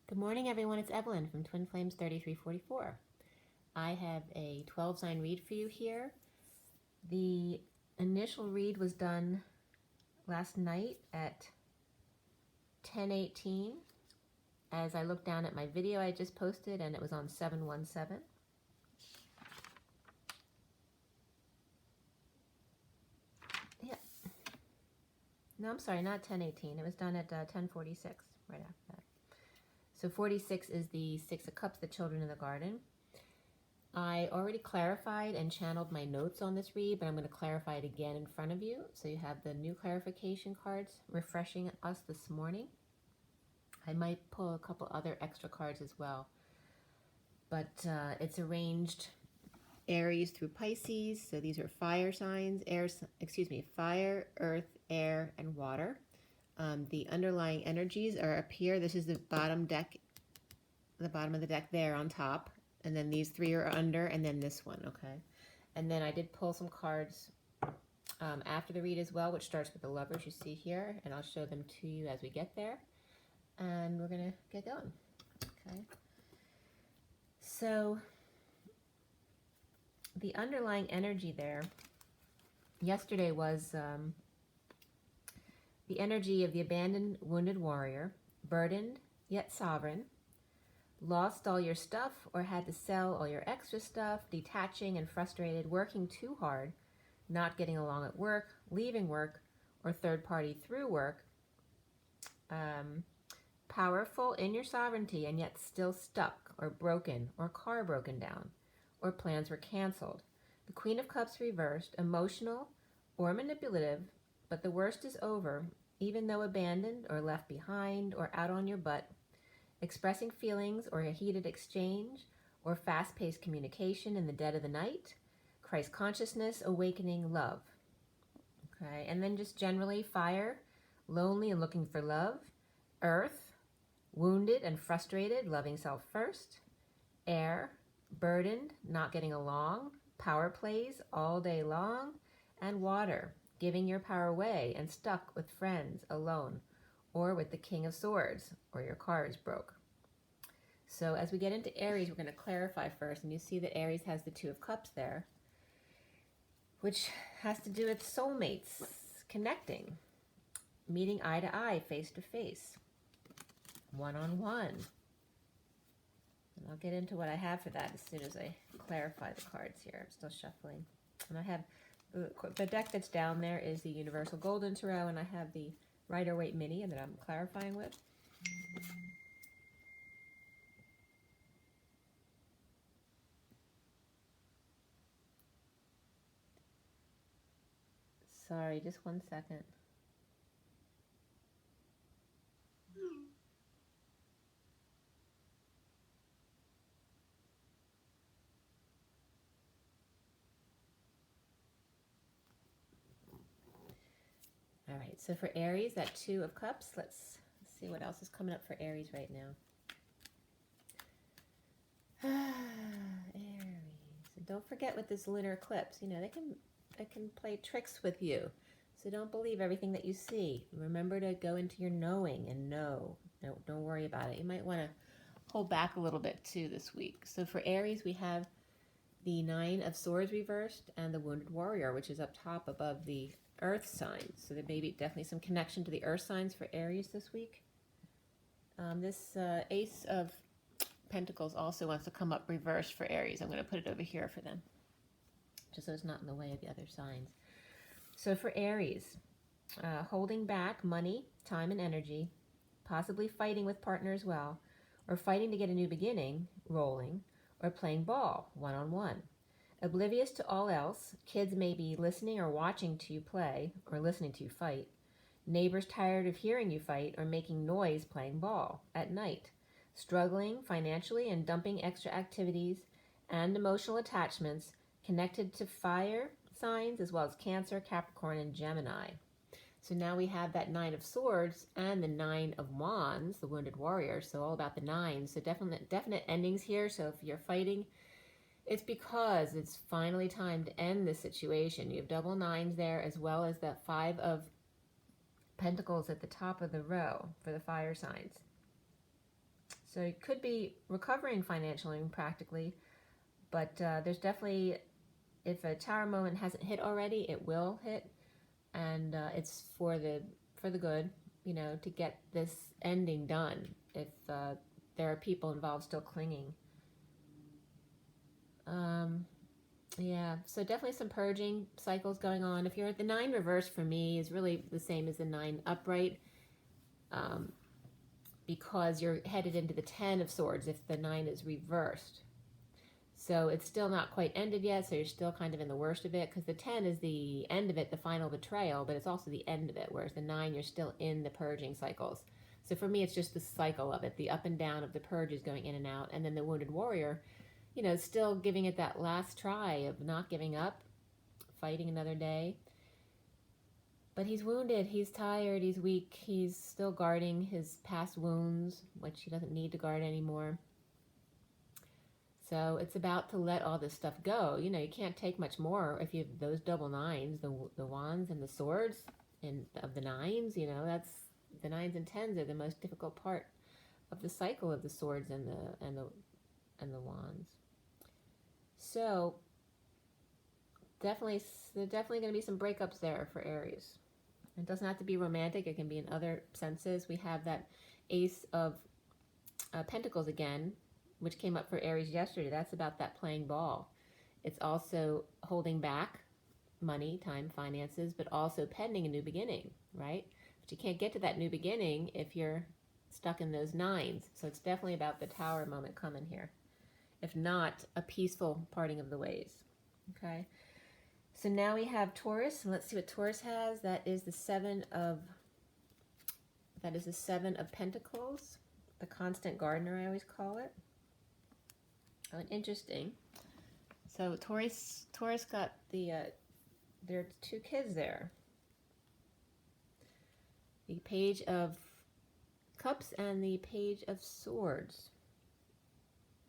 Good morning, everyone. It's Evelyn from Twin Flames 3344. I have a 12 sign read for you here. The initial read was done last night at 10:18 as I looked down at my video I just posted, and it was on 717. Yeah. No, I'm sorry, not 10:18. It was done at 10:46, right after that. So 46 is the Six of Cups, the children in the garden. I already clarified and channeled my notes on this read, but I'm going to clarify it again in front of you. So you have the new clarification cards refreshing us this morning. I might pull a couple other extra cards as well. But it's arranged Aries through Pisces. So these are fire signs, fire, earth, air, and water. The underlying energies are up here. This is the bottom deck, the bottom of the deck there on top. And then these three are under, and then this one, okay? And then I did pull some cards after the read as well, which starts with the lovers you see here, and I'll show them to you as we get there. And we're going to get going, okay? So the underlying energy there yesterday was the energy of the abandoned, wounded warrior, burdened yet sovereign, lost all your stuff or had to sell all your extra stuff, detaching and frustrated, working too hard, not getting along at work, leaving work or third party through work, powerful in your sovereignty and yet still stuck or broken or car broken down or plans were canceled. The Queen of Cups reversed, emotional or manipulative, but the worst is over, even though abandoned or left behind or out on your butt, expressing feelings or a heated exchange or fast-paced communication in the dead of the night, Christ consciousness, awakening love. Okay, and then just generally fire, lonely and looking for love, earth, wounded and frustrated, loving self first, air, burdened, not getting along, power plays all day long, and water, giving your power away and stuck with friends, alone, or with the King of Swords, or your car is broke. So as we get into Aries, we're going to clarify first, and you see that Aries has the Two of Cups there, which has to do with soulmates, connecting, meeting eye to eye, face to face, one-on-one. And I'll get into what I have for that as soon as I clarify the cards here. I'm still shuffling. And I have the deck that's down there is the Universal Golden Tarot, and I have the Rider-Waite Mini that I'm clarifying with. Sorry, just 1 second. All right, so for Aries, that Two of Cups, let's see what else is coming up for Aries right now. Aries. And don't forget with this lunar eclipse, you know, they can play tricks with you. So don't believe everything that you see. Remember to go into your knowing and know. Don't worry about it. You might want to hold back a little bit too this week. So for Aries, we have the Nine of Swords reversed and the Wounded Warrior, which is up top above the Earth signs. So there may be definitely some connection to the Earth signs for Aries this week. This Ace of Pentacles also wants to come up reversed for Aries. I'm going to put it over here for them, just so it's not in the way of the other signs. So for Aries, holding back money, time, and energy, possibly fighting with partner as well, or fighting to get a new beginning, rolling, or playing ball, one-on-one. Oblivious to all else, kids may be listening or watching to you play, or listening to you fight. Neighbors tired of hearing you fight, or making noise playing ball at night. Struggling financially and dumping extra activities and emotional attachments connected to fire signs as well as Cancer, Capricorn, and Gemini. So now we have that Nine of Swords and the Nine of Wands, the Wounded Warrior. So all about the nines. So definite endings here. So if you're fighting, it's because it's finally time to end this situation. You have double nines there as well as that Five of Pentacles at the top of the row for the fire signs. So you could be recovering financially and practically, but there's definitely, if a tower moment hasn't hit already, it will hit, and it's for the good, you know, to get this ending done. If there are people involved still clinging. Yeah, so definitely some purging cycles going on. If you're at the 9 reverse, for me, is really the same as the 9 upright, because you're headed into the 10 of swords if the 9 is reversed. So it's still not quite ended yet, so you're still kind of in the worst of it, because the 10 is the end of it, the final betrayal, but it's also the end of it, whereas the 9, you're still in the purging cycles. So for me, it's just the cycle of it, the up and down of the purges going in and out, and then the wounded warrior, you know, still giving it that last try of not giving up, fighting another day. But he's wounded, he's tired, he's weak, he's still guarding his past wounds, which he doesn't need to guard anymore. So it's about to let all this stuff go. You know, you can't take much more if you have those double 9s, the wands and the swords, and of the 9s, you know, that's the 9s and 10s are the most difficult part of the cycle of the swords and the wands. So definitely going to be some breakups there for Aries. It doesn't have to be romantic. It can be in other senses. We have that Ace of Pentacles again, which came up for Aries yesterday. That's about that playing ball. It's also holding back money, time, finances, but also pending a new beginning, right? But you can't get to that new beginning if you're stuck in those 9s. So it's definitely about the Tower moment coming here. If not, a peaceful parting of the ways. Okay. So now we have Taurus, and let's see what Taurus has. That is the 7 of Pentacles, the constant gardener, I always call it. Oh, and interesting. So Taurus got there are 2 kids there. The Page of Cups and the Page of Swords.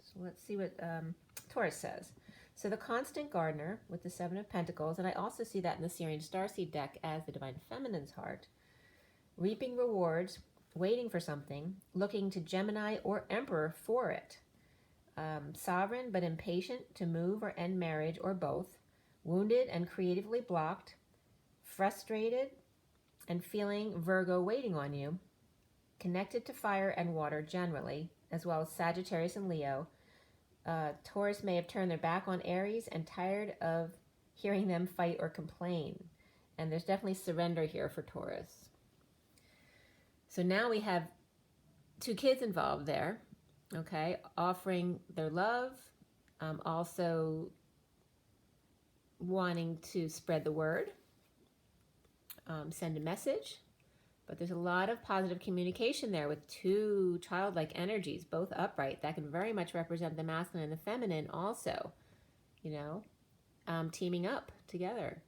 So let's see what Taurus says. So the constant gardener with the 7 of Pentacles, and I also see that in the Syrian Starseed deck as the Divine Feminine's heart, reaping rewards, waiting for something, looking to Gemini or Emperor for it. Sovereign but impatient to move or end marriage or both, wounded and creatively blocked, frustrated and feeling Virgo waiting on you, connected to fire and water generally, as well as Sagittarius and Leo. Taurus may have turned their back on Aries and tired of hearing them fight or complain. And there's definitely surrender here for Taurus. So now we have 2 kids involved there, okay, offering their love, also wanting to spread the word, send a message. But there's a lot of positive communication there with 2 childlike energies, both upright. That can very much represent the masculine and the feminine also, you know, teaming up together.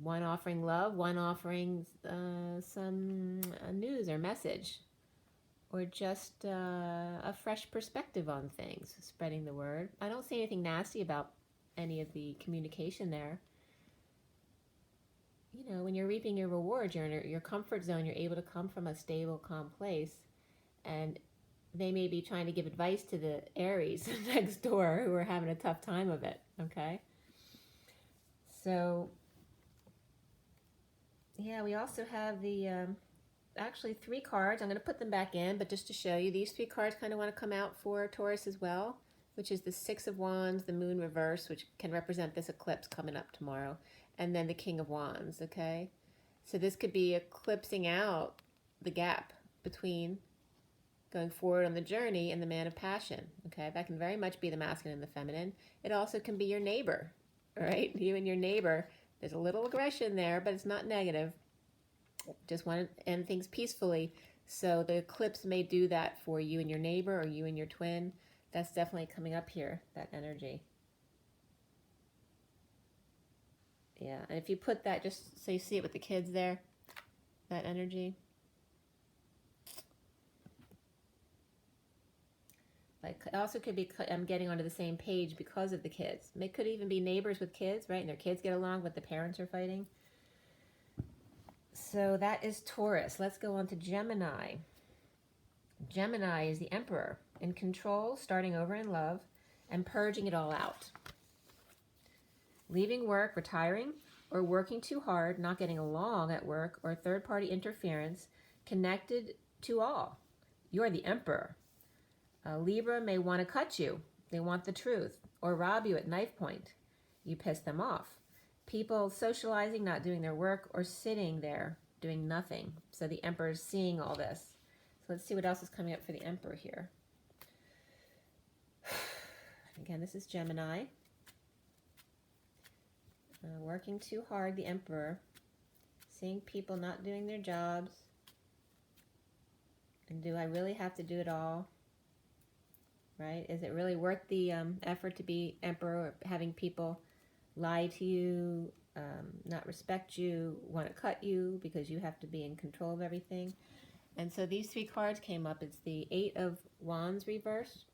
One offering love, one offering some news or message, or just a fresh perspective on things, spreading the word. I don't see anything nasty about any of the communication there. You know, when you're reaping your rewards, you're in your comfort zone, you're able to come from a stable, calm place, and they may be trying to give advice to the Aries next door who are having a tough time of it, okay? So, yeah, we also have the, actually 3 cards. I'm going to put them back in, but just to show you, these 3 cards kind of want to come out for Taurus as well, which is the 6 of Wands, the Moon reverse, which can represent this eclipse coming up tomorrow, and then the King of Wands, okay? So this could be eclipsing out the gap between going forward on the journey and the man of passion, okay? That can very much be the masculine and the feminine. It also can be your neighbor, right? You and your neighbor. There's a little aggression there, but it's not negative. Just want to end things peacefully. So the eclipse may do that for you and your neighbor or you and your twin. That's definitely coming up here, that energy. Yeah, and if you put that, just so you see it with the kids there, that energy. Like, it also could be, I'm getting onto the same page because of the kids. It could even be neighbors with kids, right? And their kids get along, but the parents are fighting. So that is Taurus. Let's go on to Gemini. Gemini is the Emperor, in control, starting over in love, and purging it all out. Leaving work, retiring, or working too hard, not getting along at work, or third-party interference, connected to all. You're the Emperor. Libra may want to cut you. They want the truth, or rob you at knife point. You piss them off. People socializing, not doing their work, or sitting there doing nothing. So the Emperor is seeing all this. So let's see what else is coming up for the Emperor here. Again, this is Gemini. Working too hard, the Emperor. Seeing people not doing their jobs. And do I really have to do it all? Right? Is it really worth the effort to be Emperor, or having people lie to you, not respect you, want to cut you because you have to be in control of everything? And so these three cards came up. It's the Eight of Wands reversed,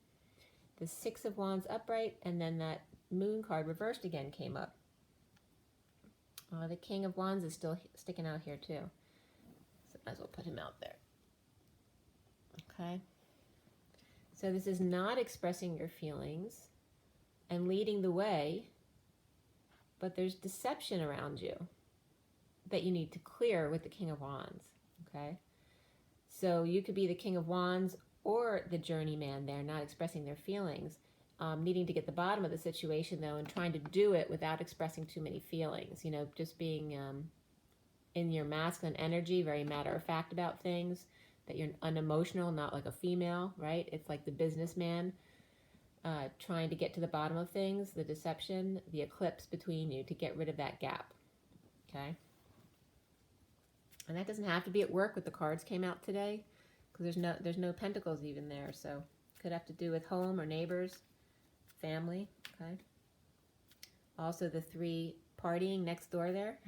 the Six of Wands upright, and then that Moon card reversed again came up. The King of Wands is still sticking out here too. So might as well put him out there. Okay. So this is not expressing your feelings and leading the way, but there's deception around you that you need to clear with the King of Wands, okay? So you could be the King of Wands or the journeyman there, not expressing their feelings, needing to get the bottom of the situation, though, and trying to do it without expressing too many feelings, you know, just being in your masculine energy, very matter-of-fact about things, that you're unemotional, not like a female, right? It's like the businessman trying to get to the bottom of things, the deception, the eclipse between you to get rid of that gap, okay? And that doesn't have to be at work. What the cards came out today, because there's no pentacles even there, so could have to do with home or neighbors, family, okay? Also the three partying next door there.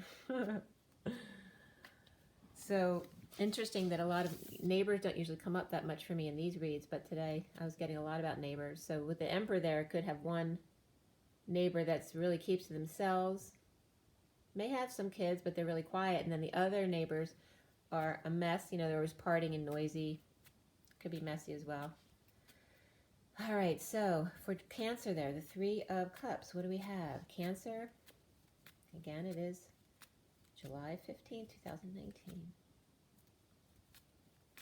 So interesting that a lot of neighbors don't usually come up that much for me in these reads, but today I was getting a lot about neighbors. So with the Emperor there, it could have one neighbor that's really keeps to themselves, may have some kids, but they're really quiet, and then the other neighbors are a mess. You know, they're always partying and noisy. Could be messy as well. All right, so for Cancer there, the Three of Cups, what do we have? Cancer, again, it is July 15, 2019.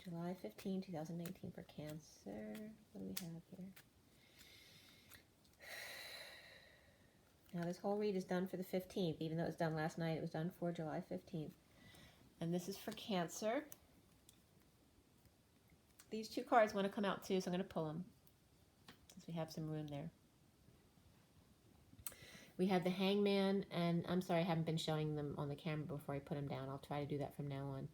July 15, 2019 for Cancer. What do we have here? Now this whole read is done for the 15th. Even though it was done last night, it was done for July 15th. And this is for Cancer. These two cards want to come out too, so I'm going to pull them since we have some room there. We have the Hangman, and I'm sorry I haven't been showing them on the camera before I put them down. I'll try to do that from now on.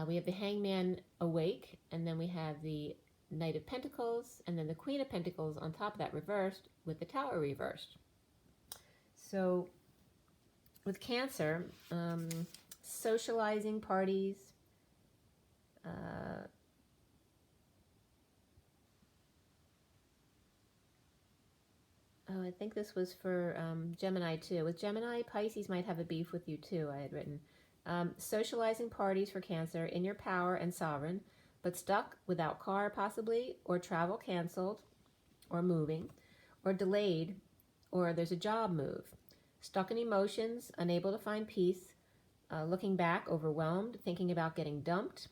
We have the Hangman awake, and then we have the Knight of Pentacles, and then the Queen of Pentacles on top of that reversed with the Tower reversed. So with Cancer, socializing, parties, I think this was for Gemini too. With Gemini, Pisces might have a beef with you too, I had written. Socializing parties for Cancer, in your power and sovereign, but stuck without car possibly, or travel canceled, or moving, or delayed, or there's a job move. Stuck in emotions, unable to find peace, looking back, overwhelmed, thinking about getting dumped,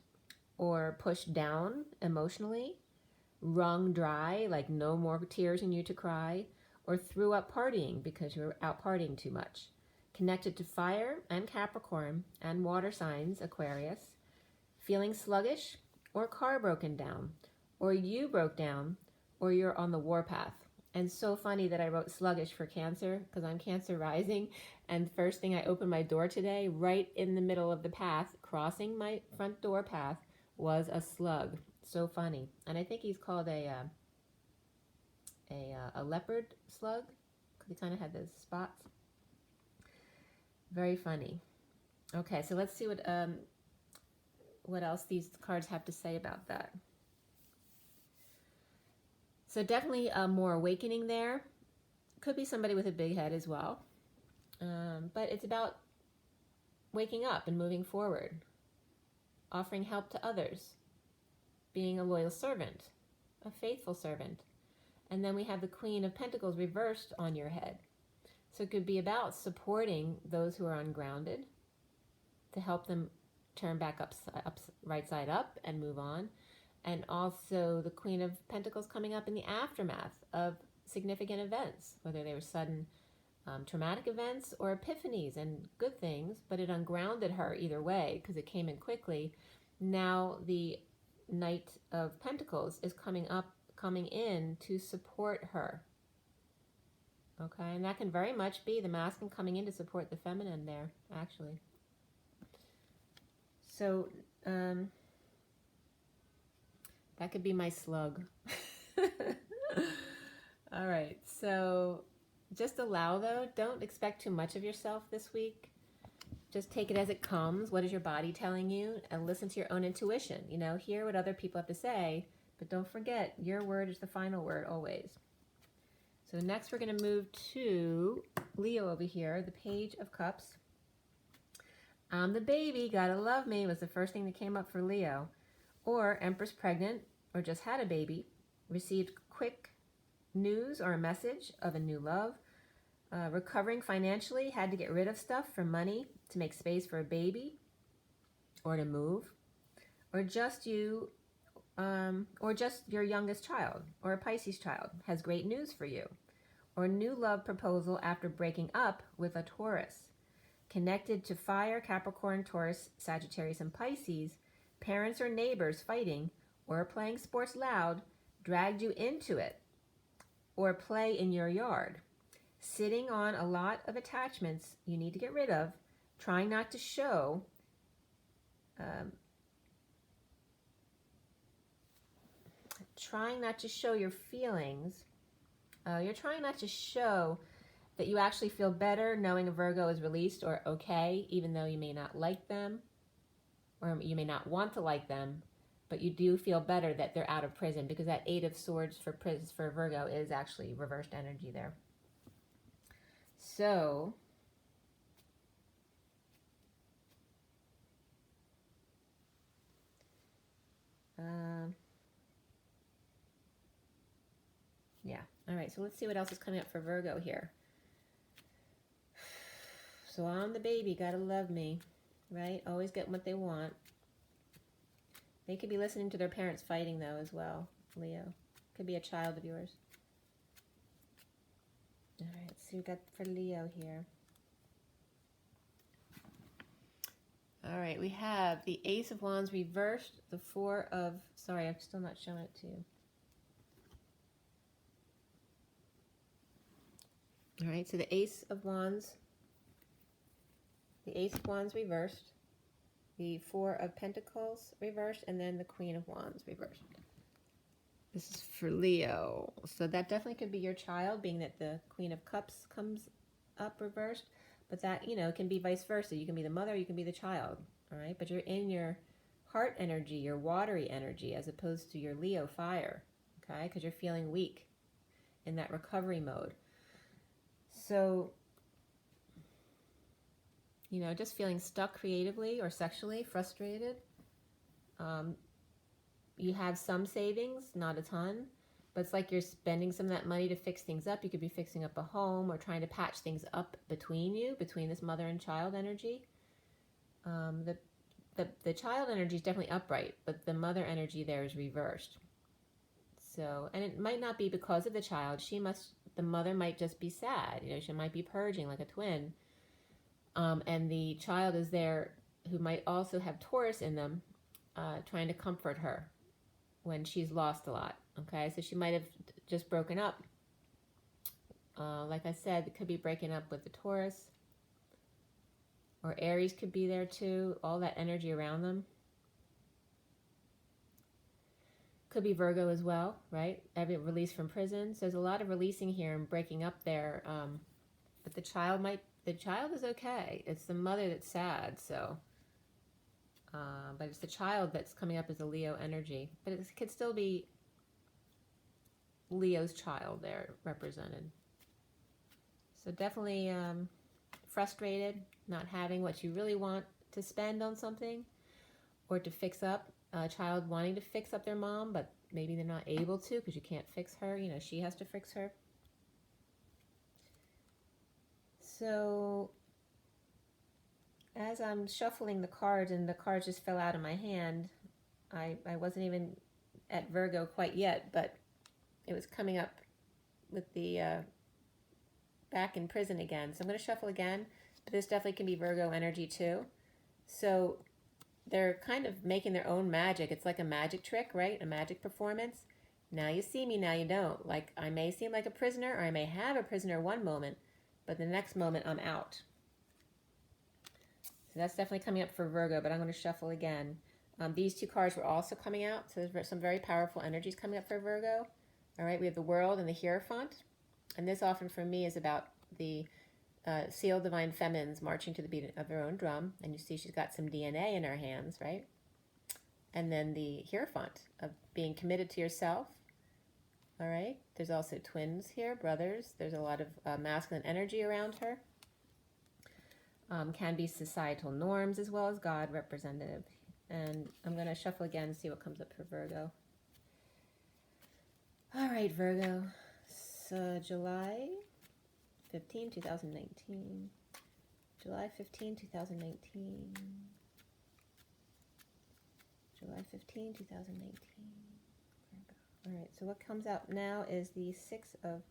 or pushed down emotionally, wrung dry, like no more tears in you to cry, or threw up partying because you were out partying too much. Connected to fire and Capricorn and water signs, Aquarius, feeling sluggish, or car broken down, or you broke down, or you're on the warpath. And so funny that I wrote sluggish for Cancer, because I'm Cancer rising, and first thing I opened my door today, right in the middle of the path, crossing my front door path, was a slug. So funny. And I think he's called a leopard slug, because he kind of had those spots. Very funny. Okay, so let's see what else these cards have to say about that. So definitely more awakening there. Could be somebody with a big head as well. But it's about waking up and moving forward. Offering help to others. being a loyal servant, a faithful servant. And then we have the Queen of Pentacles reversed on your head. So it could be about supporting those who are ungrounded to help them turn back up right side up and move on. And also the Queen of Pentacles coming up in the aftermath of significant events, whether they were sudden traumatic events or epiphanies and good things, but it ungrounded her either way because it came in quickly. Now the Knight of Pentacles is coming in to support her. Okay, and that can very much be the masculine coming in to support the feminine there, actually. So, that could be my slug. All right, so just allow, though. Don't expect too much of yourself this week. Just take it as it comes. What is your body telling you? And listen to your own intuition. You know, hear what other people have to say, but don't forget, your word is the final word always. So next we're going to move to Leo over here, the Page of Cups. I'm the baby, gotta love me was the first thing that came up for Leo. Or Empress pregnant, or just had a baby, received quick news or a message of a new love. Recovering financially, had to get rid of stuff for money to make space for a baby, or to move. Or just you, or just your youngest child, or a Pisces child, has great news for you. Or new love proposal after breaking up with a Taurus. Connected to fire, Capricorn, Taurus, Sagittarius, and Pisces, parents or neighbors fighting or playing sports loud dragged you into it, or play in your yard. Sitting on a lot of attachments you need to get rid of, trying not to show your feelings. You're trying not to show that you actually feel better knowing a Virgo is released or okay, even though you may not like them, or you may not want to like them, but you do feel better that they're out of prison, because that Eight of Swords for Virgo is actually reversed energy there. So, yeah. All right, so let's see what else is coming up for Virgo here. So I'm the baby, gotta love me, right? Always get what they want. They could be listening to their parents fighting, though, as well, Leo. Could be a child of yours. All right, let's see what we got for Leo here. All right, we have the Ace of Wands reversed, the Four of... Sorry, I'm still not showing it to you. All right, so the Ace of Wands reversed, the Four of Pentacles reversed, and then the Queen of Wands reversed. This is for Leo. So that definitely could be your child, being that the Queen of Cups comes up reversed. But that, you know, can be vice versa. You can be the mother, you can be the child. All right, but you're in your heart energy, your watery energy, as opposed to your Leo fire. Okay, because you're feeling weak in that recovery mode. So, you know, just feeling stuck creatively or sexually, frustrated. You have some savings, not a ton, but it's like you're spending some of that money to fix things up. You could be fixing up a home or trying to patch things up between this mother and child energy. The child energy is definitely upright, but the mother energy there is reversed. So, and it might not be because of the child. The mother might just be sad. You know, she might be purging like a twin. And the child is there, who might also have Taurus in them, trying to comfort her when she's lost a lot. Okay, so she might have just broken up. Like I said, it could be breaking up with the Taurus. Or Aries could be there too, all that energy around them. Could be Virgo as well, right? Every release from prison. So there's a lot of releasing here and breaking up there. But the child is okay. It's the mother that's sad, so. But it's the child that's coming up as a Leo energy. But it could still be Leo's child there represented. So definitely frustrated, not having what you really want to spend on something or to fix up. a child wanting to fix up their mom, but maybe they're not able to because you can't fix her. You know, she has to fix her. So as I'm shuffling the cards and the cards just fell out of my hand, I wasn't even at Virgo quite yet, but it was coming up with the back in prison again. So I'm going to shuffle again, but this definitely can be Virgo energy too. So they're kind of making their own magic. It's like a magic trick, right? A magic performance. Now you see me, now you don't. Like I may seem like a prisoner, or I may have a prisoner one moment, but the next moment I'm out. So that's definitely coming up for Virgo, but I'm going to shuffle again. These two cards were also coming out, so there's some very powerful energies coming up for Virgo. All right, we have the World and the Hierophant, and this often for me is about the Seal Divine Feminines marching to the beat of her own drum, and you see she's got some DNA in her hands, right? And then the Hierophant of being committed to yourself. All right, there's also twins here, brothers. There's a lot of masculine energy around her. Can be societal norms as well as God representative. And I'm going to shuffle again and see what comes up for Virgo. All right, Virgo. So July 15, 2019. July 15, 2019. July 15, 2019. All right, so what comes out now is the Six of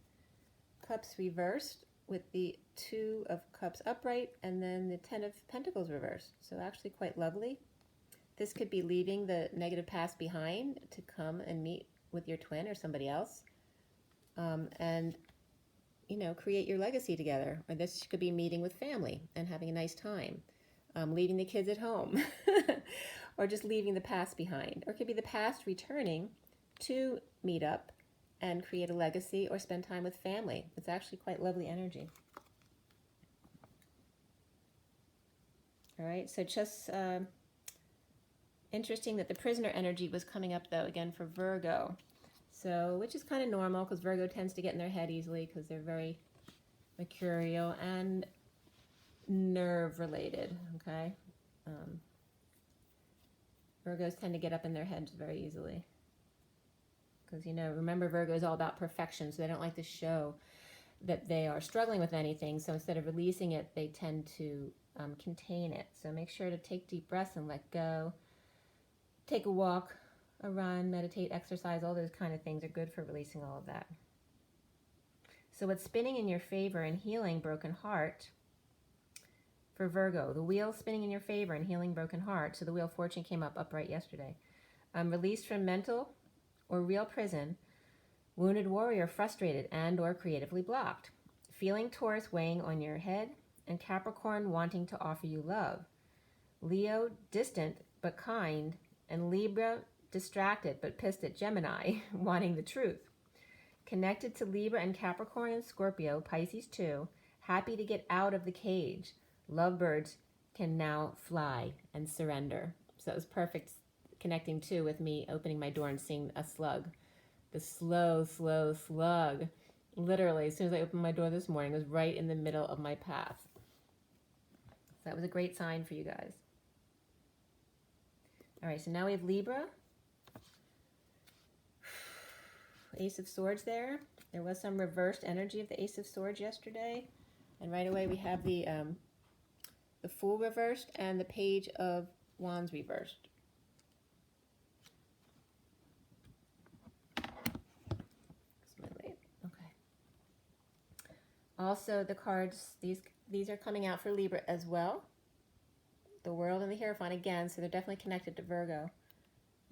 Cups reversed with the Two of Cups upright and then the Ten of Pentacles reversed. So actually quite lovely. This could be leaving the negative past behind to come and meet with your twin or somebody else. And, you know, create your legacy together. Or this could be meeting with family and having a nice time. Leaving the kids at home. Or just leaving the past behind. Or it could be the past returning to meet up and create a legacy or spend time with family. It's actually quite lovely energy. All right, so just interesting that the prisoner energy was coming up, though, again for Virgo. So, which is kind of normal because Virgo tends to get in their head easily because they're very mercurial and nerve-related, okay? Virgos tend to get up in their heads very easily. Because, you know, remember Virgo is all about perfection, so they don't like to show that they are struggling with anything. So instead of releasing it, they tend to contain it. So make sure to take deep breaths and let go. Take a walk, a run, meditate, exercise, all those kind of things are good for releasing all of that. So what's spinning in your favor and healing broken heart for Virgo? The wheel spinning in your favor and healing broken heart. So the Wheel of Fortune came up upright yesterday. Released from mental or real prison, wounded warrior frustrated and or creatively blocked. Feeling Taurus weighing on your head and Capricorn wanting to offer you love. Leo distant but kind and Libra distracted but pissed at Gemini wanting the truth. Connected to Libra and Capricorn and Scorpio, Pisces too, happy to get out of the cage. Lovebirds can now fly and surrender. So it was perfect connecting too with me opening my door and seeing a slug. The slow slug. Literally, as soon as I opened my door this morning, it was right in the middle of my path. So that was a great sign for you guys. All right, so now we have Libra. Ace of Swords there. There was some reversed energy of the Ace of Swords yesterday. And right away we have the Fool reversed and the Page of Wands reversed. Okay. Also, the cards, these are coming out for Libra as well. The World and the Hierophant again, so they're definitely connected to Virgo.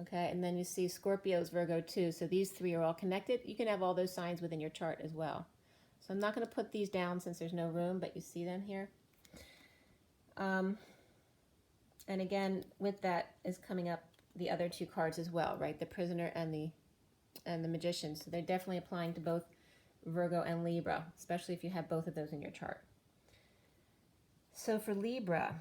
Okay, and then you see Scorpio's Virgo too, so these three are all connected. You can have all those signs within your chart as well. So I'm not going to put these down since there's no room, but you see them here. And again, with that is coming up the other two cards as well, right? The Prisoner and the Magician. So they're definitely applying to both Virgo and Libra, especially if you have both of those in your chart. So for Libra,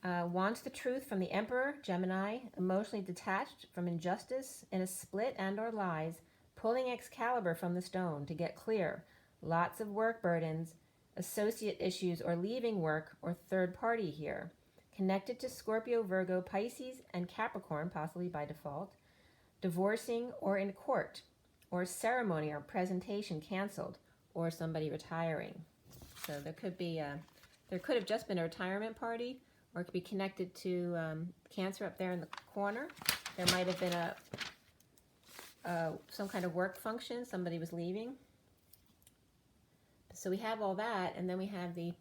wants the truth from the Emperor, Gemini, emotionally detached from injustice in a split and or lies, pulling Excalibur from the stone to get clear, lots of work burdens, associate issues or leaving work or third party here. connected to Scorpio, Virgo, Pisces, and Capricorn, possibly by default, divorcing or in court, or ceremony or presentation canceled, or somebody retiring. So there could have just been a retirement party, or it could be connected to Cancer up there in the corner. There might have been some kind of work function. Somebody was leaving. So we have all that, and then we have the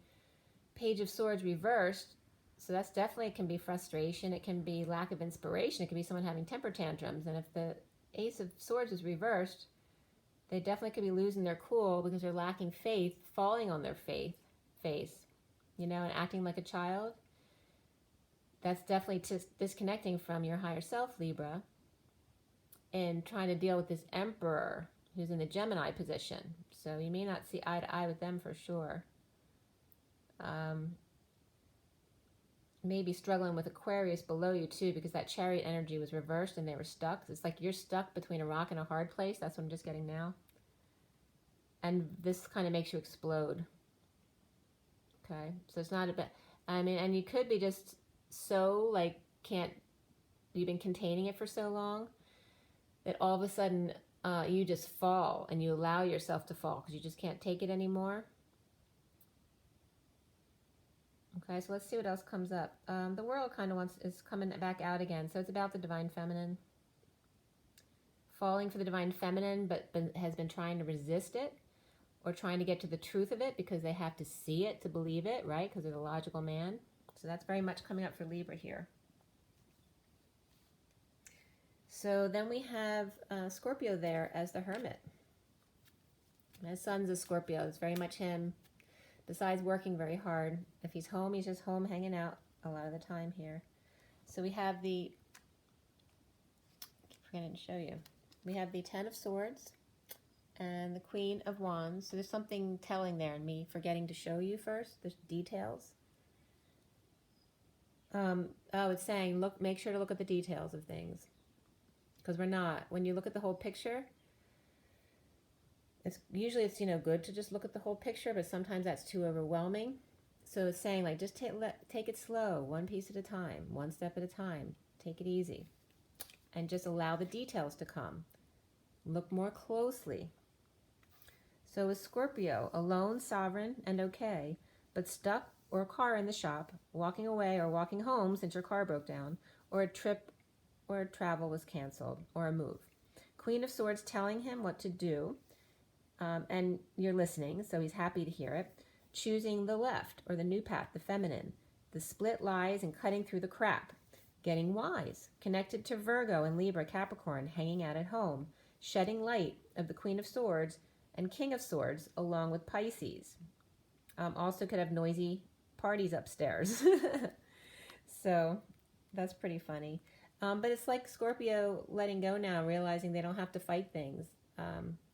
Page of Swords reversed. So that's definitely, it can be frustration. It can be lack of inspiration. It could be someone having temper tantrums. And if the Ace of Swords is reversed, they definitely could be losing their cool because they're lacking faith, falling on their face, and acting like a child. That's definitely disconnecting from your higher self, Libra, and trying to deal with this Emperor who's in the Gemini position. So you may not see eye to eye with them for sure. Maybe struggling with Aquarius below you too, because that Chariot energy was reversed and they were stuck. It's like you're stuck between a rock and a hard place. That's what I'm just getting now. And this kind of makes you explode. Okay, so it's not a bit. And you could be just so you've been containing it for so long that all of a sudden you just fall, and you allow yourself to fall because you just can't take it anymore. Okay, so let's see what else comes up. The World kind of is coming back out again. So it's about the Divine Feminine. Falling for the Divine Feminine, but has been trying to resist it, or trying to get to the truth of it because they have to see it to believe it, right? Because they're the logical man. So that's very much coming up for Libra here. So then we have Scorpio there as the Hermit. His son's a Scorpio. It's very much him. Besides working very hard, if he's home, he's just home hanging out a lot of the time here. So we have I keep forgetting to show you. We have the Ten of Swords and the Queen of Wands. So there's something telling there in me forgetting to show you first, the details. It's saying, make sure to look at the details of things. Because we're not. When you look at the whole picture, it's good to just look at the whole picture, but sometimes that's too overwhelming. So it's saying, just take it slow, one piece at a time, one step at a time. Take it easy. And just allow the details to come. Look more closely. So with Scorpio, alone, sovereign, and okay, but stuck or a car in the shop, walking away or walking home since your car broke down, or a trip or travel was canceled, or a move. Queen of Swords telling him what to do, and you're listening, so he's happy to hear it. Choosing the left, or the new path, the feminine. The split lies and cutting through the crap. Getting wise. Connected to Virgo and Libra, Capricorn, hanging out at home. Shedding light of the Queen of Swords and King of Swords, along with Pisces. Also could have noisy parties upstairs. So that's pretty funny. But it's like Scorpio letting go now, realizing they don't have to fight things.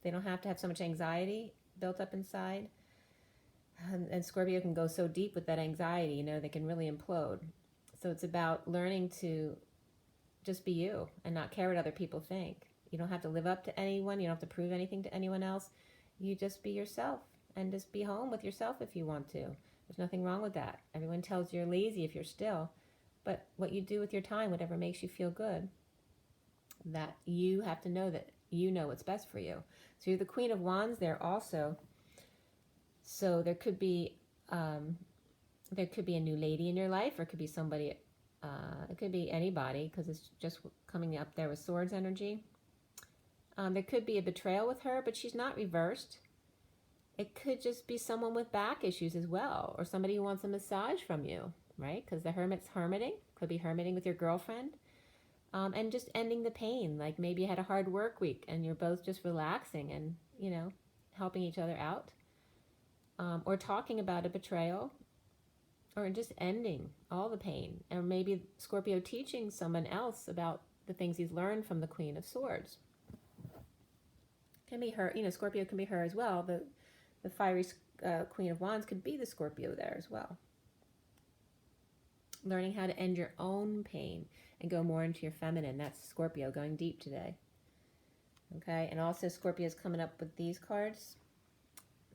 They don't have to have so much anxiety built up inside. And Scorpio can go so deep with that anxiety, they can really implode. So it's about learning to just be you and not care what other people think. You don't have to live up to anyone. You don't have to prove anything to anyone else. You just be yourself and just be home with yourself if you want to. There's nothing wrong with that. Everyone tells you're lazy if you're still. But what you do with your time, whatever makes you feel good, that you have to know that you know what's best for you. So you're the Queen of Wands there also. So there could be a new lady in your life, or it could be somebody, it could be anybody, because it's just coming up there with Swords energy. There could be a betrayal with her, but she's not reversed. It could just be someone with back issues as well, or somebody who wants a massage from you, right? Because the Hermit's hermiting. Could be hermiting with your girlfriend. And just ending the pain. Like maybe you had a hard work week and you're both just relaxing and, helping each other out. Or talking about a betrayal. Or just ending all the pain. Or maybe Scorpio teaching someone else about the things he's learned from the Queen of Swords. Can be her, Scorpio can be her as well. The fiery Queen of Wands could be the Scorpio there as well. Learning how to end your own pain and go more into your feminine. That's Scorpio going deep today. Okay, and also Scorpio is coming up with these cards.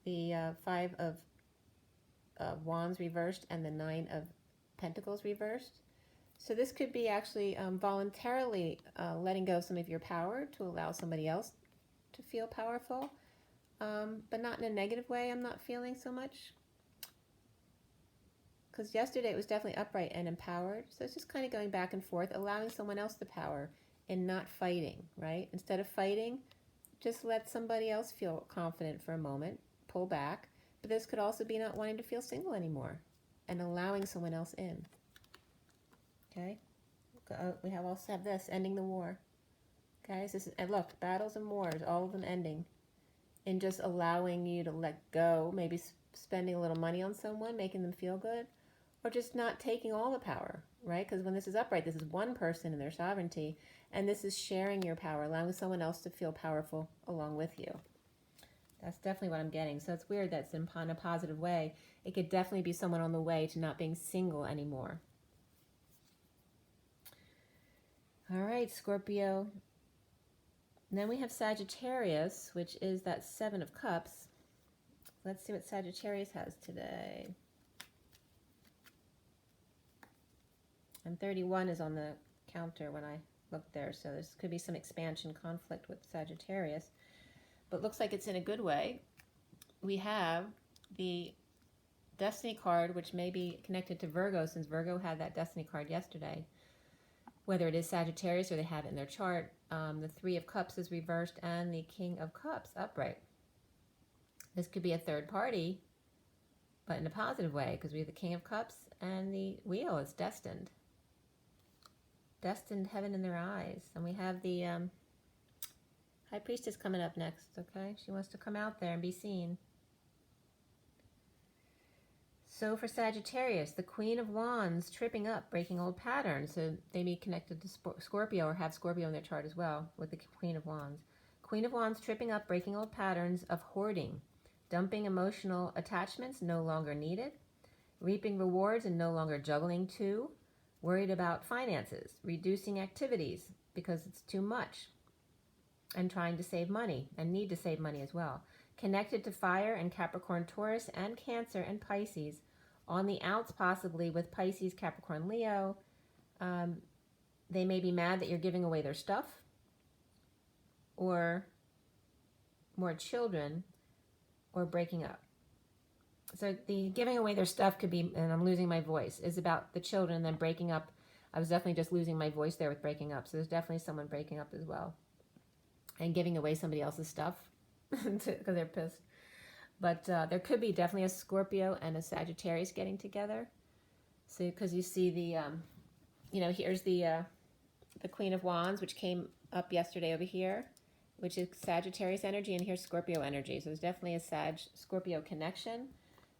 The Five of Wands reversed and the Nine of Pentacles reversed. So this could be actually voluntarily letting go of some of your power to allow somebody else to feel powerful, but not in a negative way. I'm not feeling so much. Because yesterday it was definitely upright and empowered. So it's just kind of going back and forth, allowing someone else the power and not fighting, right? Instead of fighting, just let somebody else feel confident for a moment, pull back. But this could also be not wanting to feel single anymore and allowing someone else in. Okay? We also have this, ending the war. Guys, this is, and look, battles and wars, all of them ending. And just allowing you to let go, maybe spending a little money on someone, making them feel good. Or just not taking all the power, right? Because when this is upright, this is one person and their sovereignty, and this is sharing your power, allowing someone else to feel powerful along with you. That's definitely what I'm getting. So it's weird that's in a positive way. It could definitely be someone on the way to not being single anymore. All right, Scorpio. And then we have Sagittarius, which is that Seven of Cups. Let's see what Sagittarius has today. And 31 is on the counter when I looked there, so this could be some expansion conflict with Sagittarius. But looks like it's in a good way. We have the Destiny card, which may be connected to Virgo, since Virgo had that Destiny card yesterday. Whether it is Sagittarius or they have it in their chart, the Three of Cups is reversed and the King of Cups upright. This could be a third party, but in a positive way, because we have the King of Cups and the Wheel is destined. Destined heaven in their eyes. And we have the High Priestess coming up next, okay? She wants to come out there and be seen. So for Sagittarius, the Queen of Wands tripping up, breaking old patterns. So they may be connected to Scorpio or have Scorpio in their chart as well with the Queen of Wands. Queen of Wands tripping up, breaking old patterns of hoarding, dumping emotional attachments no longer needed, reaping rewards and no longer juggling too, worried about finances, reducing activities because it's too much, and trying to save money and need to save money as well. Connected to fire and Capricorn, Taurus, and Cancer and Pisces. On the outs, possibly with Pisces, Capricorn, Leo. They may be mad that you're giving away their stuff, or more children, or breaking up. So the giving away their stuff could be, and I'm losing my voice, is about the children, and then breaking up. I was definitely just losing my voice there with breaking up. So there's definitely someone breaking up as well. And giving away somebody else's stuff because they're pissed. But there could be definitely a Scorpio and a Sagittarius getting together. So because you see the, here's the Queen of Wands, which came up yesterday over here, which is Sagittarius energy, and here's Scorpio energy. So there's definitely a Sag-Scorpio connection,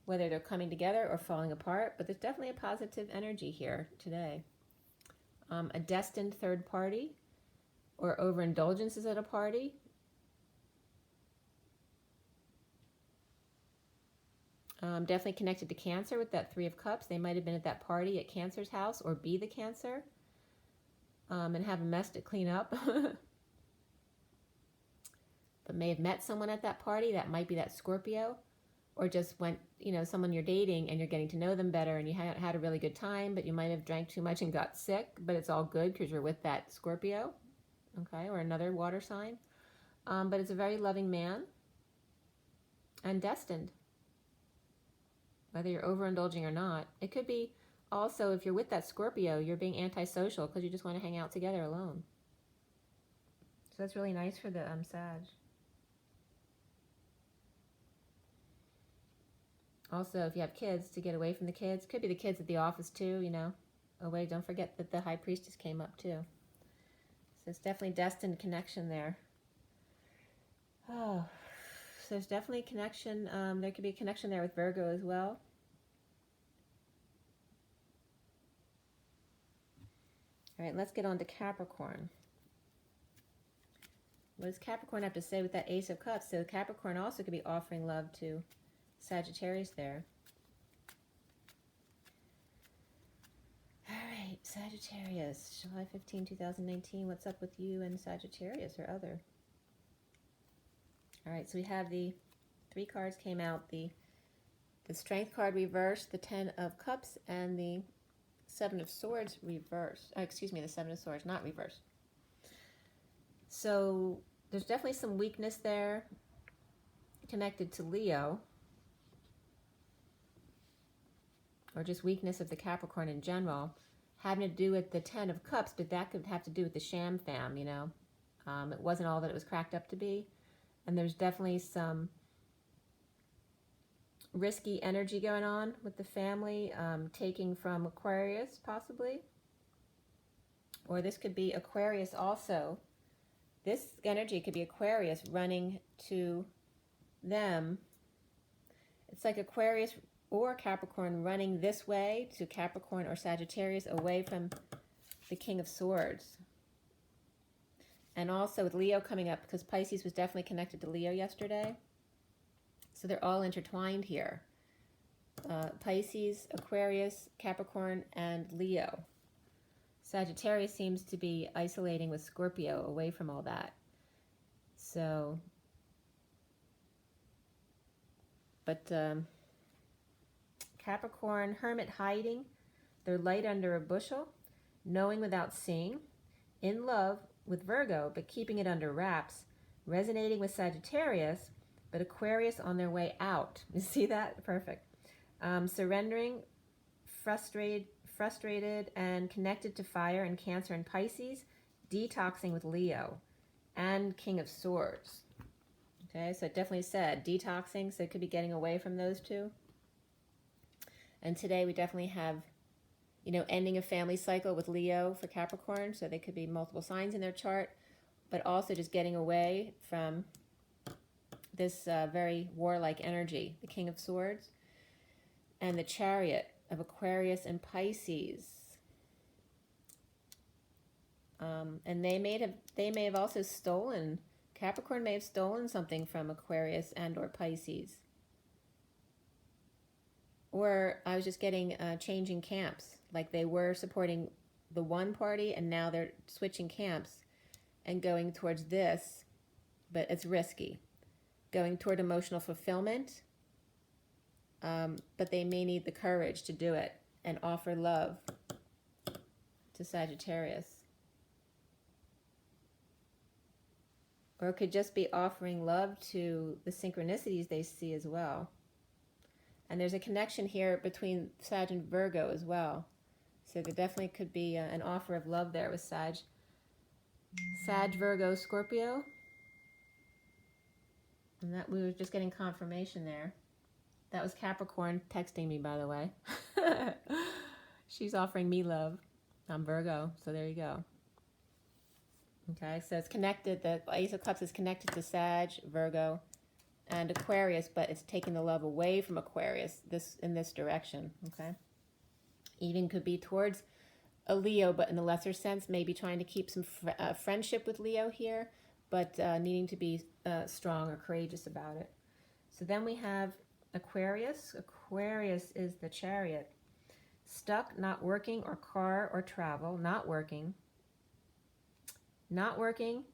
whether they're coming together or falling apart, but there's definitely a positive energy here today. A destined third party, or overindulgences at a party. Definitely connected to Cancer with that Three of Cups. They might have been at that party at Cancer's house, or be the Cancer, and have a mess to clean up. But may have met someone at that party. That might be that Scorpio. Or just went, someone you're dating and you're getting to know them better and you had a really good time, but you might have drank too much and got sick, but it's all good because you're with that Scorpio, okay, or another water sign. But it's a very loving man and destined, whether you're overindulging or not. It could be also, if you're with that Scorpio, you're being antisocial because you just want to hang out together alone. So that's really nice for the Sag. Also, if you have kids, to get away from the kids. Could be the kids at the office too, Oh wait, don't forget that the High Priestess came up too. So it's definitely destined connection there. Oh, so there's definitely a connection. There could be a connection there with Virgo as well. All right, let's get on to Capricorn. What does Capricorn have to say with that Ace of Cups? So Capricorn also could be offering love to Sagittarius there. All right, Sagittarius, July 15, 2019. What's up with you and Sagittarius or other? All right, so we have the three cards came out. The Strength card reversed, the Ten of Cups, and the Seven of Swords reversed. Excuse me, the Seven of Swords, not reversed. So there's definitely some weakness there connected to Leo, or just weakness of the Capricorn in general, having to do with the Ten of Cups, but that could have to do with the sham fam, you know. It wasn't all that it was cracked up to be. And there's definitely some risky energy going on with the family, taking from Aquarius, possibly. Or this could be Aquarius also. This energy could be Aquarius running to them. It's like Aquarius or Capricorn running this way to Capricorn or Sagittarius, away from the King of Swords. And also with Leo coming up, because Pisces was definitely connected to Leo yesterday. So they're all intertwined here. Pisces, Aquarius, Capricorn, and Leo. Sagittarius seems to be isolating with Scorpio, away from all that. So, but Capricorn, hermit hiding, they're light under a bushel, knowing without seeing, in love with Virgo, but keeping it under wraps, resonating with Sagittarius, but Aquarius on their way out. You see that? Perfect. Surrendering, frustrated and connected to fire and Cancer and Pisces, detoxing with Leo and King of Swords. Okay, so it definitely said detoxing, so it could be getting away from those two. And today we definitely have, you know, ending a family cycle with Leo for Capricorn, so they could be multiple signs in their chart, but also just getting away from this very warlike energy, the King of Swords, and the Chariot of Aquarius and Pisces. And they may have also stolen, Capricorn may have stolen something from Aquarius and or Pisces. Or I was just getting changing camps, like they were supporting the one party and now they're switching camps and going towards this, but it's risky. Going toward emotional fulfillment, but they may need the courage to do it and offer love to Sagittarius. Or it could just be offering love to the synchronicities they see as well. And there's a connection here between Sag and Virgo as well. So there definitely could be an offer of love there with Sag, Virgo, Scorpio. And that we were just getting confirmation there. That was Capricorn texting me, by the way. She's offering me love. I'm Virgo, so there you go. Okay, so it's connected. The Ace of Cups is connected to Sag, Virgo, and Aquarius, but it's taking the love away from Aquarius in this direction. Okay, even could be towards a Leo, but in a lesser sense, maybe trying to keep some friendship with Leo here, but needing to be strong or courageous about it. So then we have Aquarius. Aquarius is the Chariot. Stuck, not working, or car or travel, not working. Not working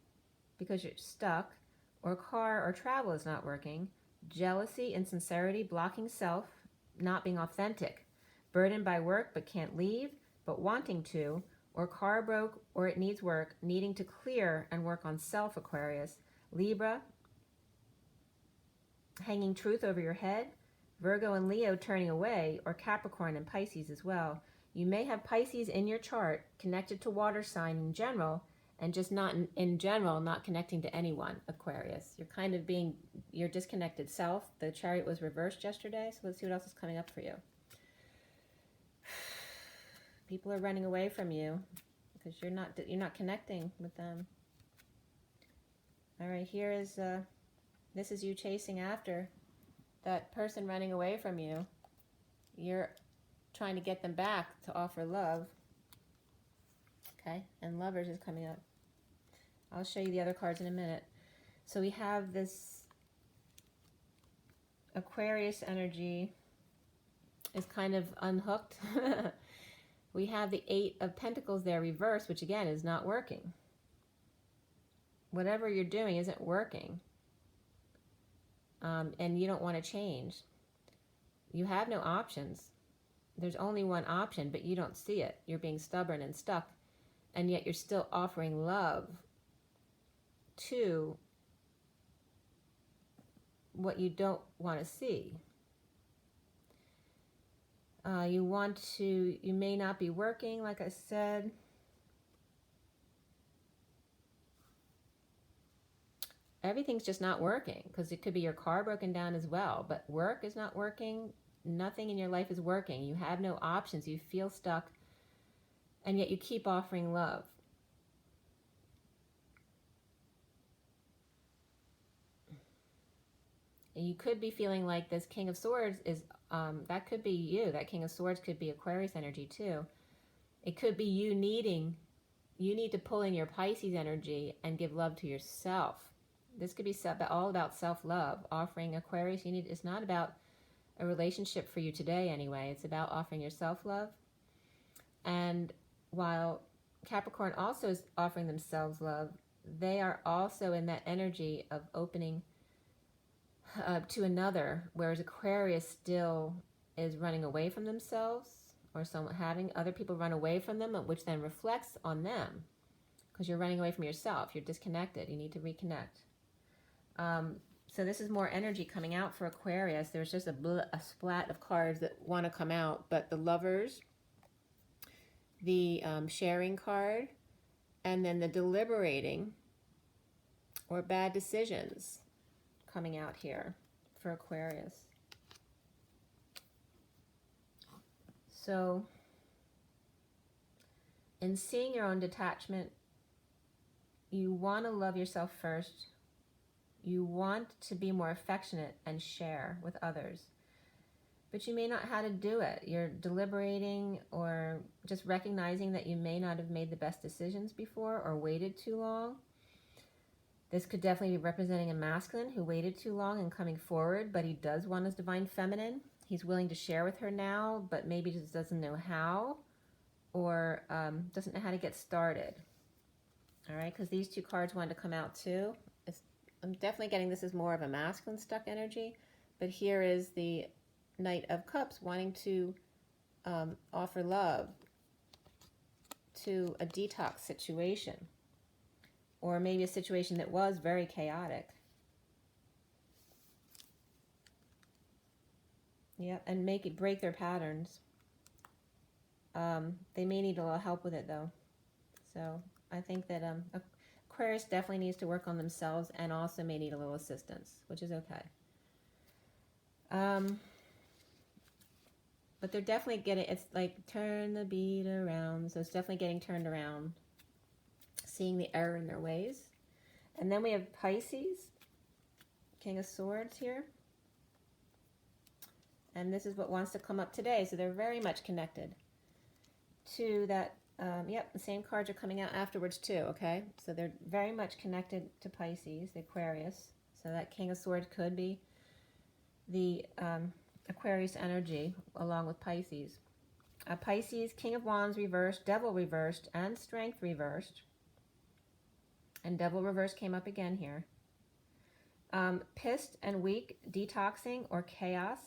because you're stuck, or car or travel is not working. Jealousy, insincerity, blocking self, not being authentic. Burdened by work but can't leave, but wanting to, or car broke or it needs work, needing to clear and work on self, Aquarius. Libra, hanging truth over your head. Virgo and Leo turning away, or Capricorn and Pisces as well. You may have Pisces in your chart connected to water sign in general, and just not in general, not connecting to anyone, Aquarius. You're kind of being your disconnected self. The Chariot was reversed yesterday, so let's see what else is coming up for you. People are running away from you because you're not connecting with them. All right, here is this is you chasing after that person running away from you. You're trying to get them back to offer love. Okay, and Lovers is coming up. I'll show you the other cards in a minute. So we have this Aquarius energy is kind of unhooked. We have the Eight of Pentacles there reversed, which again is not working. Whatever you're doing isn't working. And you don't want to change. You have no options. there's only one option, but you don't see it. You're being stubborn and stuck, and yet you're still offering love to what you don't want to see. You may not be working, like I said. Everything's just not working, because it could be your car broken down as well, but work is not working. Nothing in your life is working. You have no options. You feel stuck, and yet you keep offering love. And you could be feeling like this King of Swords is, that could be you. That King of Swords could be Aquarius energy too. It could be you need to pull in your Pisces energy and give love to yourself. This could be all about self-love. Offering Aquarius, it's not about a relationship for you today anyway. It's about offering your self-love. And while Capricorn also is offering themselves love, they are also in that energy of opening to another, whereas Aquarius still is running away from themselves, or having other people run away from them, which then reflects on them, because you're running away from yourself. You're disconnected. You need to reconnect. So this is more energy coming out for Aquarius. There's just a splat of cards that want to come out, but the Lovers, the sharing card, and then the deliberating or bad decisions coming out here for Aquarius. So in seeing your own detachment, you want to love yourself first. You want to be more affectionate and share with others, but you may not know how to do it. You're deliberating, or just recognizing that you may not have made the best decisions before, or waited too long. This could definitely be representing a masculine who waited too long and coming forward, but he does want his divine feminine. He's willing to share with her now, but maybe just doesn't know how, or doesn't know how to get started. All right, because these two cards wanted to come out too. I'm definitely getting this as more of a masculine stuck energy, but here is the Knight of Cups wanting to offer love to a detox situation, or maybe a situation that was very chaotic. Yep, and break their patterns. They may need a little help with it though. So I think that Aquarius definitely needs to work on themselves, and also may need a little assistance, which is okay. But they're definitely getting, it's like turn the beat around. So it's definitely getting turned around, seeing the error in their ways. And then we have Pisces, King of Swords here. And this is what wants to come up today. So they're very much connected to that. Yep, the same cards are coming out afterwards too, okay? So they're very much connected to Pisces, the Aquarius. So that King of Swords could be the Aquarius energy along with Pisces. Pisces, King of Wands reversed, Devil reversed, and Strength reversed. And Devil reversed came up again here. Pissed and weak, detoxing, or chaos.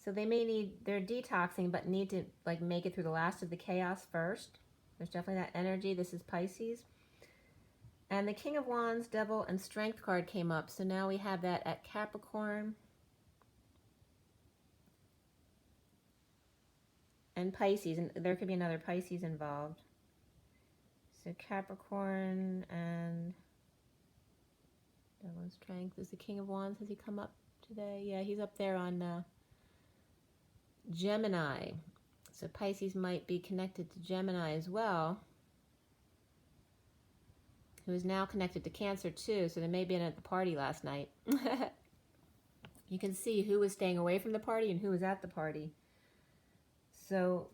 So they may need, they're detoxing, but need to like make it through the last of the chaos first. There's definitely that energy. This is Pisces. And the King of Wands, Devil, and Strength card came up. So now we have that at Capricorn and Pisces. And there could be another Pisces involved. So Capricorn and Devil and Strength. Is the King of Wands, has he come up today? Yeah, he's up there on Gemini. So Pisces might be connected to Gemini as well, who is now connected to Cancer too. So they may have been at the party last night. You can see who was staying away from the party and who was at the party. So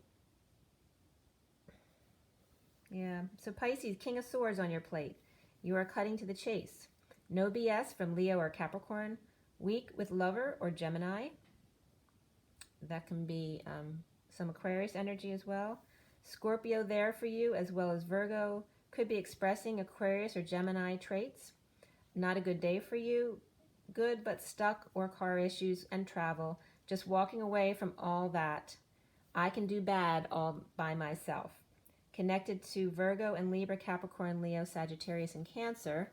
yeah, so Pisces, King of Swords on your plate. You are cutting to the chase. No BS from Leo or Capricorn. Weak with Lover or Gemini. That can be some Aquarius energy as well. Scorpio there for you, as well as Virgo. Could be expressing Aquarius or Gemini traits. Not a good day for you. Good, but stuck or car issues and travel. Just walking away from all that. I can do bad all by myself. Connected to Virgo and Libra, Capricorn, Leo, Sagittarius, and Cancer.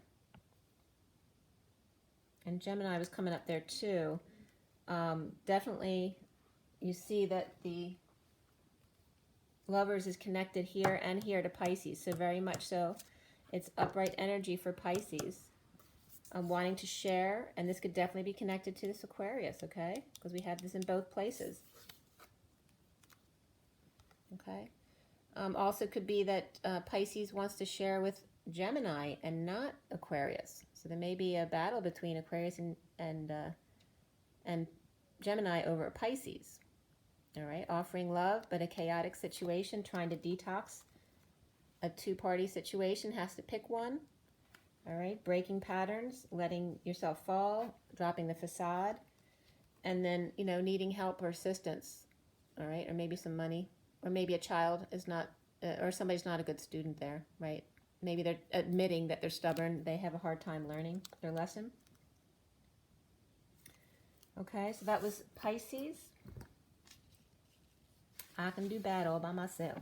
And Gemini was coming up there too. Definitely, you see that the Lovers is connected here and here to Pisces. So very much so, it's upright energy for Pisces. Wanting to share, and this could definitely be connected to this Aquarius, okay? Because we have this in both places. Okay. Also could be that Pisces wants to share with Gemini and not Aquarius. So there may be a battle between Aquarius and Gemini over Pisces. All right, offering love, but a chaotic situation, trying to detox. A two-party situation, has to pick one. All right, breaking patterns, letting yourself fall, dropping the facade, and then, you know, needing help or assistance. All right, or maybe some money, or maybe a child is not, or somebody's not a good student there, right? Maybe they're admitting that they're stubborn, they have a hard time learning their lesson. Okay, so that was Pisces. I can do bad all by myself.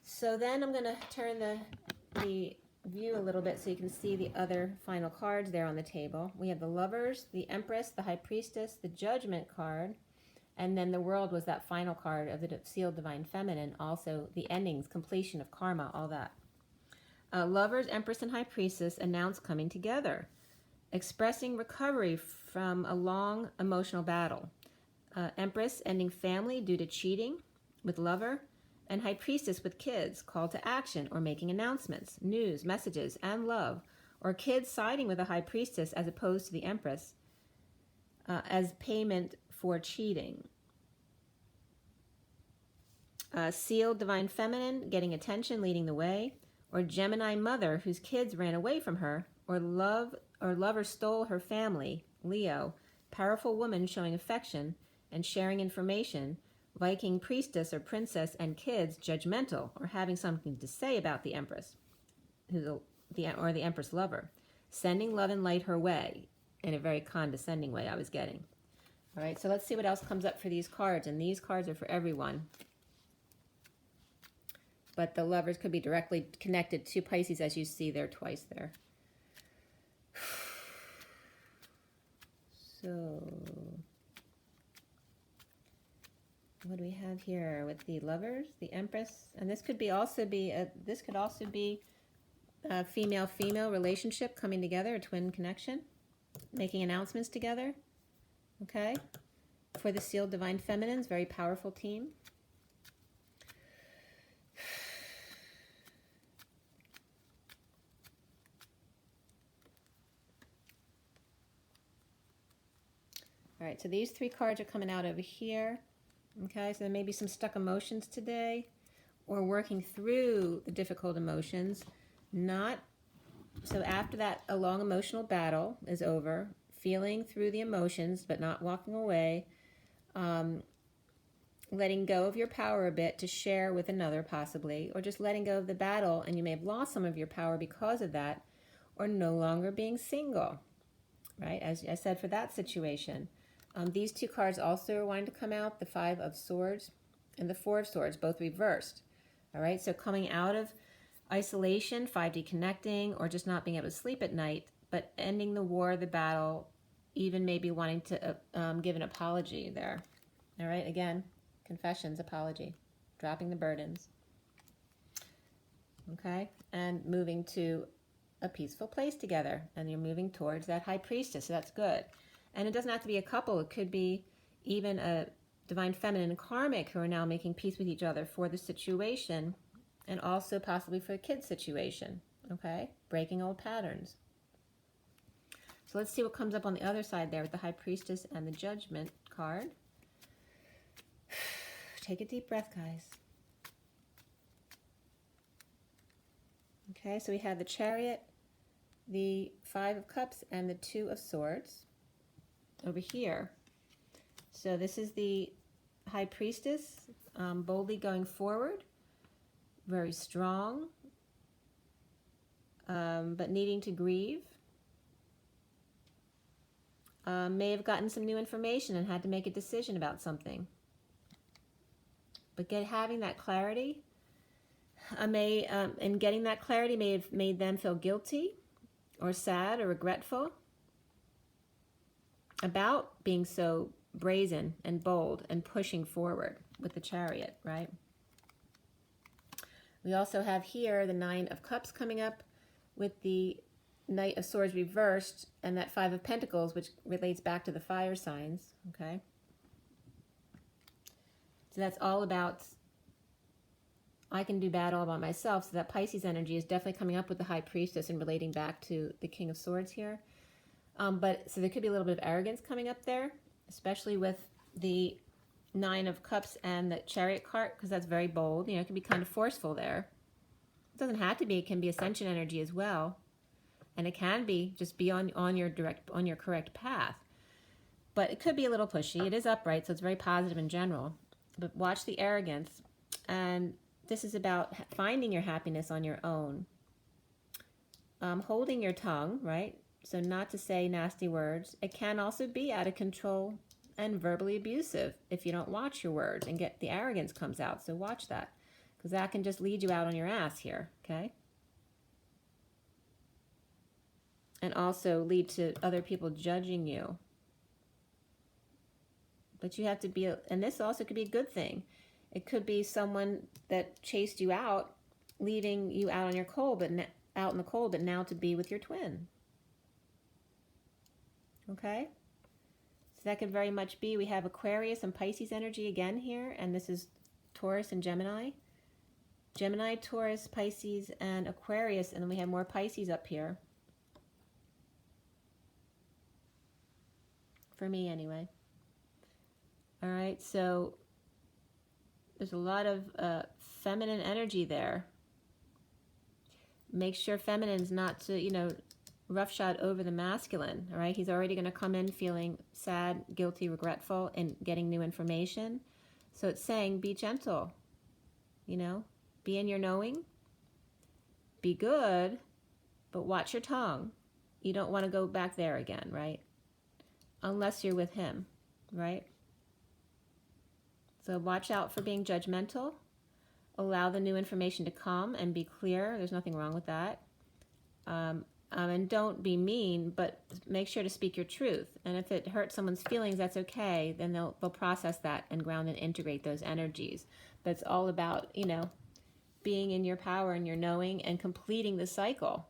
So then I'm going to turn the view a little bit so you can see the other final cards there on the table. We have the Lovers, the Empress, the High Priestess, the Judgment card, and then the World was that final card of the Sealed Divine Feminine, also the endings, completion of karma, all that. Lovers, Empress, and High Priestess announce coming together, expressing recovery from a long emotional battle. Empress ending family due to cheating with lover, and High Priestess with kids, call to action or making announcements, news, messages, and love, or kids siding with a High Priestess as opposed to the Empress as payment for cheating. Sealed Divine Feminine getting attention, leading the way, or Gemini mother whose kids ran away from her, or lover stole her family, Leo, powerful woman showing affection and sharing information, Viking priestess or princess and kids judgmental or having something to say about the Empress, or the Empress lover, sending love and light her way in a very condescending way I was getting. All right, so let's see what else comes up for these cards, and these cards are for everyone. But the Lovers could be directly connected to Pisces, as you see there twice there. So what do we have here with the Lovers, the Empress, and this could also be a female-female relationship coming together, a twin connection, making announcements together. Okay, for the Sealed Divine Feminines, very powerful team. All right, so these three cards are coming out over here. Okay, so there may be some stuck emotions today, or working through the difficult emotions. So after that, a long emotional battle is over, feeling through the emotions, but not walking away, letting go of your power a bit to share with another possibly, or just letting go of the battle, and you may have lost some of your power because of that, or no longer being single, right? As I said, for that situation. These two cards also are wanting to come out, the Five of Swords and the Four of Swords, both reversed. All right, so coming out of isolation, 5D connecting, or just not being able to sleep at night, but ending the war, the battle, even maybe wanting to give an apology there. All right, again, confessions, apology, dropping the burdens. Okay, and moving to a peaceful place together, and you're moving towards that High Priestess, so that's good. And it doesn't have to be a couple. It could be even a Divine Feminine and Karmic who are now making peace with each other for the situation, and also possibly for a kid situation, okay? Breaking old patterns. So let's see what comes up on the other side there with the High Priestess and the Judgment card. Take a deep breath, guys. Okay, so we have the Chariot, the Five of Cups, and the Two of Swords over here. So this is the High Priestess, boldly going forward, very strong, but needing to grieve. May have gotten some new information and had to make a decision about something. But having that clarity, and getting that clarity may have made them feel guilty or sad or regretful about being so brazen and bold and pushing forward with the Chariot, right? We also have here the Nine of Cups coming up with the Knight of Swords reversed and that Five of Pentacles, which relates back to the fire signs, okay? So that's all about, I can do bad all by myself. So that Pisces energy is definitely coming up with the High Priestess and relating back to the King of Swords here. But so there could be a little bit of arrogance coming up there, especially with the Nine of Cups and the Chariot card, because that's very bold. You know, it can be kind of forceful there. It doesn't have to be. It can be Ascension energy as well. And it can be just be on your correct path. But it could be a little pushy. It is upright, so it's very positive in general. But watch the arrogance. And this is about finding your happiness on your own. Holding your tongue, right? So not to say nasty words. It can also be out of control and verbally abusive if you don't watch your words and the arrogance comes out. So watch that, because that can just lead you out on your ass here, okay? And also lead to other people judging you. But you have to be, and this also could be a good thing. It could be someone that chased you out, leaving you out on your cold, out in the cold, but now to be with your twin. Okay? So that could very much be, we have Aquarius and Pisces energy again here, and this is Taurus and Gemini. Gemini, Taurus, Pisces, and Aquarius, and then we have more Pisces up here. For me, anyway. All right, so there's a lot of feminine energy there. Make sure feminine's not to, you know, roughshod over the masculine, all right? He's already going to come in feeling sad, guilty, regretful, and getting new information. So it's saying, be gentle, you know? Be in your knowing. Be good, but watch your tongue. You don't want to go back there again, right? Unless you're with him, right? So watch out for being judgmental. Allow the new information to come and be clear. There's nothing wrong with that. And don't be mean, but make sure to speak your truth. And if it hurts someone's feelings, that's okay. Then they'll process that and ground and integrate those energies. But it's all about, you know, being in your power and your knowing and completing the cycle,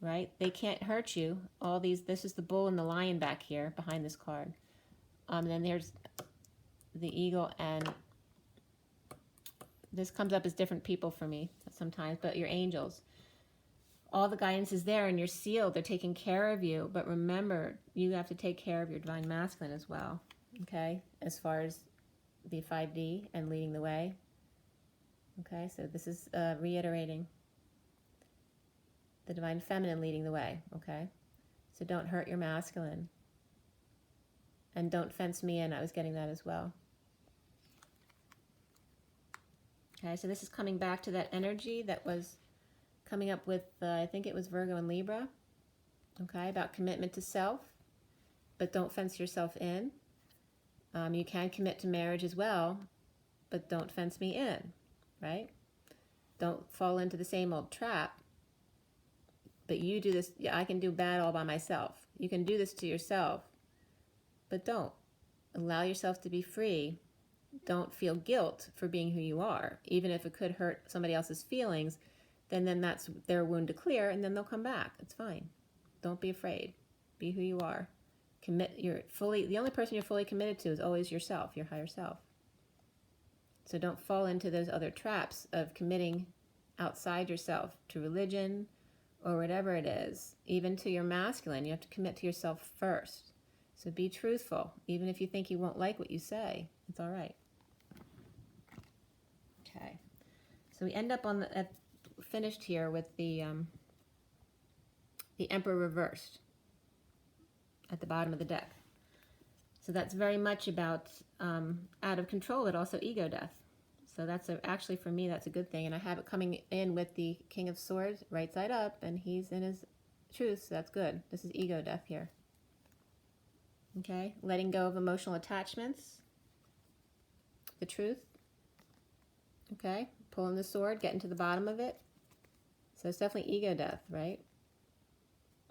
right? They can't hurt you. All these, this is the bull and the lion back here behind this card. And then there's the eagle, and this comes up as different people for me sometimes, but your angels. All the guidance is there and you're sealed. They're taking care of you. But remember, you have to take care of your divine masculine as well, okay? As far as the 5D and leading the way. Okay, so this is reiterating the divine feminine leading the way, okay? So don't hurt your masculine. And don't fence me in. I was getting that as well. Okay, so this is coming back to that energy that was coming up with, I think it was Virgo and Libra, okay, about commitment to self, but don't fence yourself in. You can commit to marriage as well, but don't fence me in, right? Don't fall into the same old trap. But you do this, yeah, I can do bad all by myself. You can do this to yourself, but don't. Allow yourself to be free. Don't feel guilt for being who you are. Even if it could hurt somebody else's feelings, then that's their wound to clear, and then they'll come back. It's fine. Don't be afraid. Be who you are. The only person you're fully committed to is always yourself, your higher self. So don't fall into those other traps of committing outside yourself to religion or whatever it is. Even to your masculine, you have to commit to yourself first. So be truthful. Even if you think he won't like what you say, it's all right. Okay. So we end up on finished here with the Emperor reversed at the bottom of the deck. So that's very much about out of control, but also ego death. So that's actually, for me, that's a good thing. And I have it coming in with the King of Swords right side up, and he's in his truth, so that's good. This is ego death here. Okay, letting go of emotional attachments. The truth. Okay, pulling the sword, getting to the bottom of it. So it's definitely ego death, right?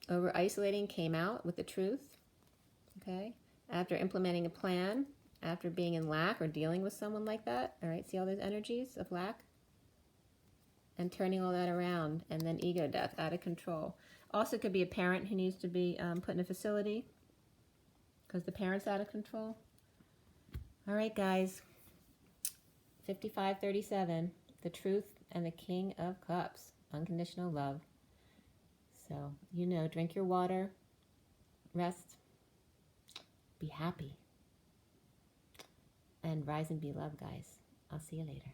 Over isolating came out with the truth. Okay, after implementing a plan, after being in lack or dealing with someone like that. All right, see all those energies of lack? And turning all that around, and then ego death, out of control. Also could be a parent who needs to be put in a facility because the parent's out of control. All right, guys. 5537, the truth and the King of Cups, unconditional love. So, you know, drink your water, rest, be happy, and rise and be loved, guys. I'll see you later.